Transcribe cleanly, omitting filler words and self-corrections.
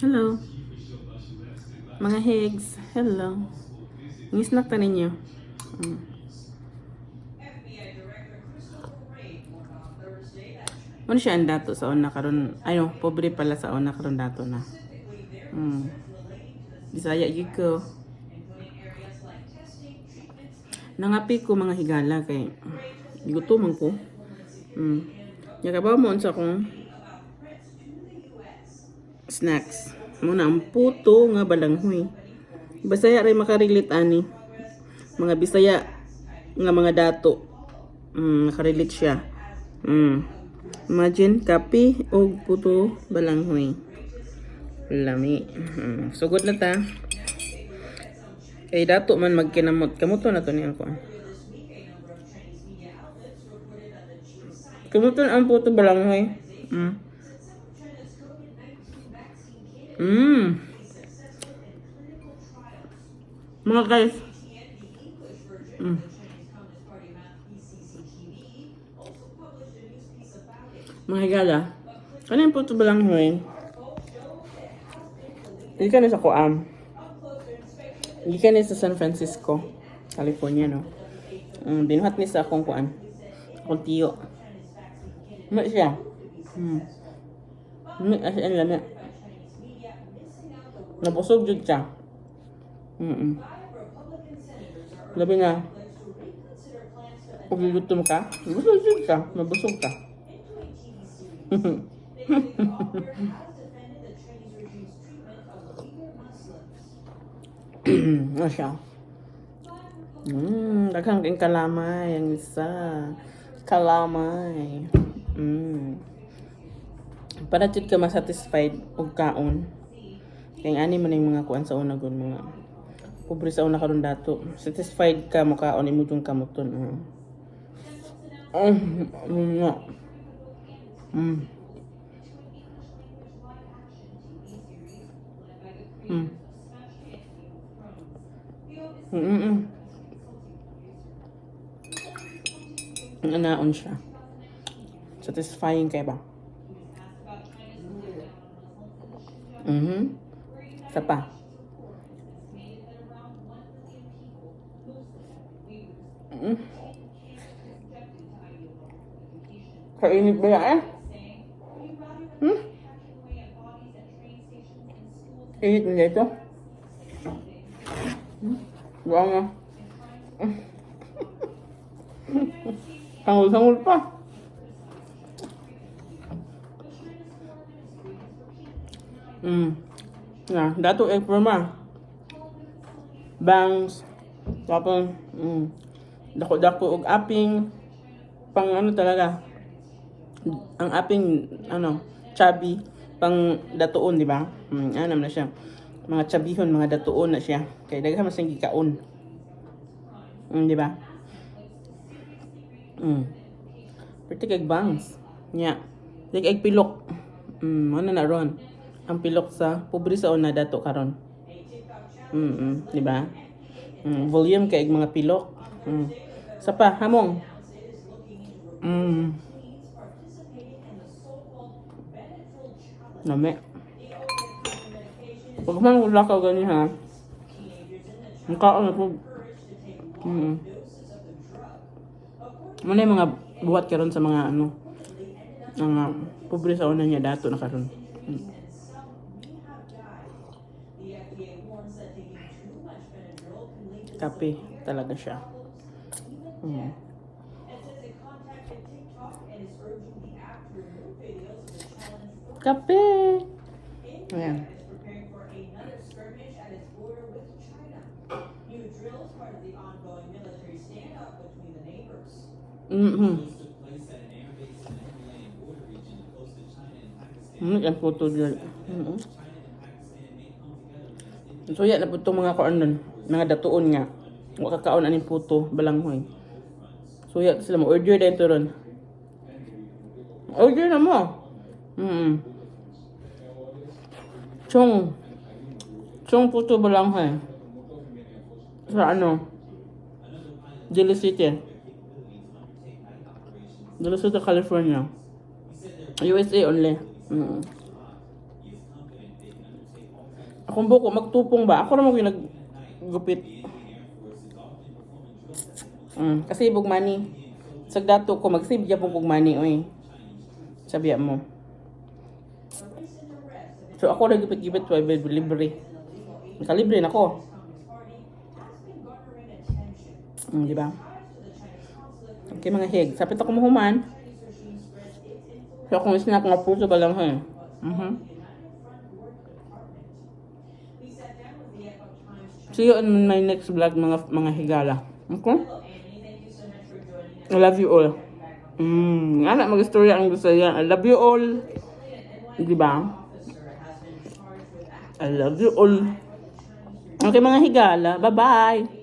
Hello, mga higs. Hello. Ang snack ta ninyo. Mm. Ano siya ang dato sa una karon? Ayo, pobre pala sa una karon dato na. Mm. Bisaya gyud ko. Nangapi ko mga higala kay gutom man ko. Yakabaw mo unsa kong snacks. Muna ang puto nga balanghoy. Bisaya ray makarelate ani. Mga Bisaya nga mga dato. Nakarelate siya. Imagine kape o puto balanghoy. Lami. Sugod na ta. Kay dato man magkinamot. Kamuto na to niya ko. Kamuto ang puto balanghoy. Mga guys. Mga higala. Kanina puto balanghoy. Hindi ka na sa Kuam. Hindi ka na sa San Francisco, California, no? Binuhat ni sa akong kuan. Akong tiyo. Ano siya? As in, lami. Nabusog jud siya. Labi nga. Kung gutom ka, nabusog jud ka. Nabusog ka. Ano siya? Daghang king kalamay ang isa. Kalamay. Para jud ka masatisfied og kaon. Kay ani man yung mga kuan sa una gun mga pobre sa una karon dato. Satisfied ka mo kaon imo jung kamuton. Naon siya. Satisfying kay ba? Isa pa. Kainit ba yan? Init na ito. Buwan nga. Sangul-sangul pa. Dato Ekroma. Bangs. Tapos, dako-dako og aping. Pang ano talaga. Ang aping, chubby. Pang datoon, di ba? Ano na siya. Mga chabihon, mga datoon na siya. Kaya daghan mas yung gikaon. Di ba? Pwede kag bangs. Nya. Like egg pilok. Ano na ron? Ang pilok sa pobre sa una dato karon. Di ba? Volume kay mga pilok. Sa pa hamong. Nami. Pag man lakaw gani ha. Ang kaon na po. Ano yung mga buhat karon sa mga mga pobre sa una niya dato na karon. Kape talaga siya. Kape. Ayan. Yan po ito dyan. So yan na po itong mga kaon nun. Mga datuon nga. Waka kaon aning puto, balanghoy. So yan sila mo. Order na ito ron. Order na mo. Chong puto balanghoy. Sa Daly City. Daly City, California. USA only. Akong buko, magtupong ba? Ako naman yung naggupit. Kasi ibog money. Sa dato ko, mag-save dyan pong money, oy. Sabihan mo. So ako nagipit-gipit, libre. Nakalibre na ko. Di ba? Okay mga hig. Sapit ako mahuman. So akong snack nga puso ba lang ha. See you on my next vlog mga higala. Okay? I love you all. Anak mag-istorya ang gusto yan. I love you all. Di ba? I love you all. Okay mga higala. Bye-bye.